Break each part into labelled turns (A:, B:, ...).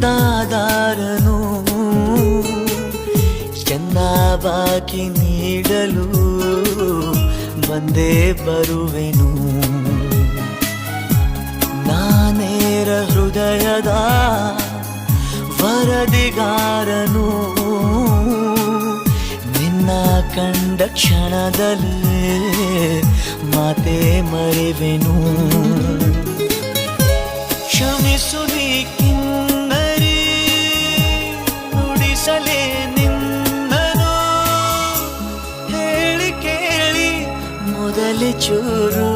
A: ಚಂದಾದಾರನು ಬಾಕಿ ನೀಡಲು ಬಂದೇ ಬರುವೆನು. ನಾನೇರ ಹೃದಯದ ವರದಿಗಾರನು ನಿನ್ನ ಕಂಡ ಕ್ಷಣದಲ್ಲೇ ಮಾತೆ ಮರೆವೆನು. ಕ್ಷಮಿಸು ನೀ ಕಿನ್ನರಿ ನುಡಿಸಲೇ ಮೊದಲೇ ಚೂರು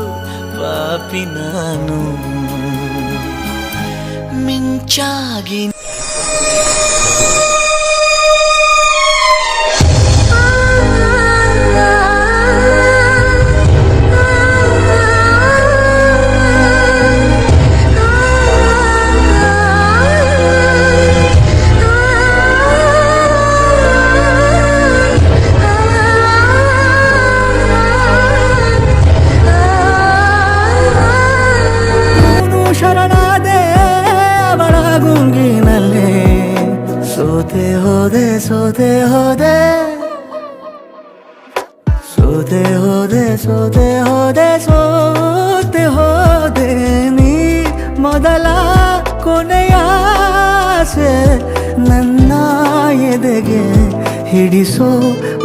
A: ಪಾಪಿ ನಾನು ಮಿಂಚಾಗಿ ಸೋದೆ ಹೋದೆ ಸೋದೆ ಹೋದೆ ಸೋದೆ ಹೋದೆ ಸೋದೆ ಹೋದೆ ನೀ ಮೊದಲ ಕೊನೆಯಾಸೆ ನನ್ನ ಎದೆಗೆ ಹಿಡಿಸೋ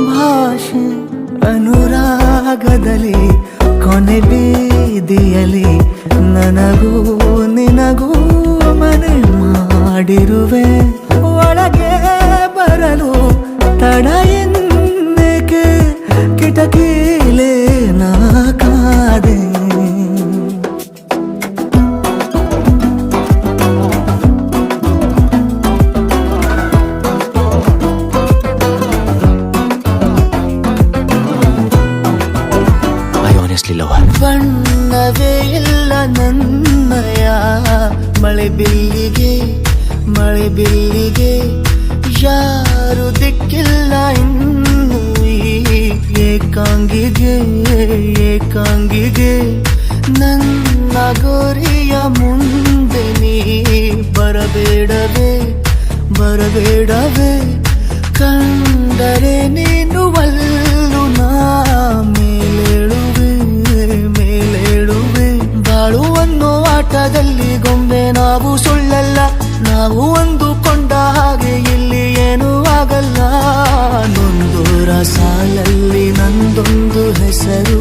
A: ಭಾಷೆ ಅನುರಾಗದಲ್ಲಿ ಕೊನೆ ಬೀದಿಯಲ್ಲಿ ನನಗೂ ನಿನಗೂ ಮನೆ ಮಾಡಿರುವೆ. ಒಳಗೆ ಬರಲು ತಡ ಎನ್ನಕ್ಕೆ ಕಿಟಕಿಲೇ ನಾ ಕಾದೆ. ಬಣ್ಣವೇ ಇಲ್ಲ ನನ್ನಯ ಮಳೆ ಬಿಲ್ಲಿಗೆ ಯಾರು ದಿಕ್ಕಿಲ್ಲ ಇನ್ನು ಏಕಾಂಗಿಗೆ ನನ್ನ ಗೋರಿಯ ಮುಂದೆ ನೀ ಬರಬೇಡವೇ ಕಂಡರೆ ನೀನು ಒಲ್ಲು ನಾ ಮೇಲೇಳುವೆ ಬಾಳು ಅನ್ನೋ ಆಟದಲ್ಲಿ ಗೊಂಬೆ ನಾವು ಸುಳ್ಳಲ್ಲ, ನಾವು ಅಂದುಕೊಂಡ ಹಾಗೆ ಇಲ್ಲಿ ಏನೂ ಆಗಲ್ಲ. ನೊಂದೋರ ಸಾಲಲ್ಲಿ ನಂದೊಂದು ಹೆಸರು,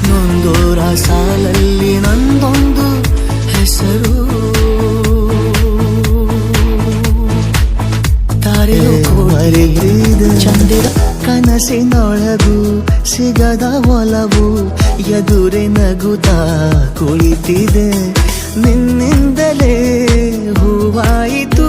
A: ನೊಂದೋರ ಸಾಲಲ್ಲಿ ನಂದೊಂದು ಹೆಸರು. ತಾರೆಯು ಚಂದಿರ ಕನಸಿನೊಳಗು ಸಿಗದ ಒಲವು ಎದುರೆ ನಗುತ್ತಾ ಕುಳಿತಿದೆ. ನಿನ್ನಿಂದಲೇ ಹೂವಾಯಿತು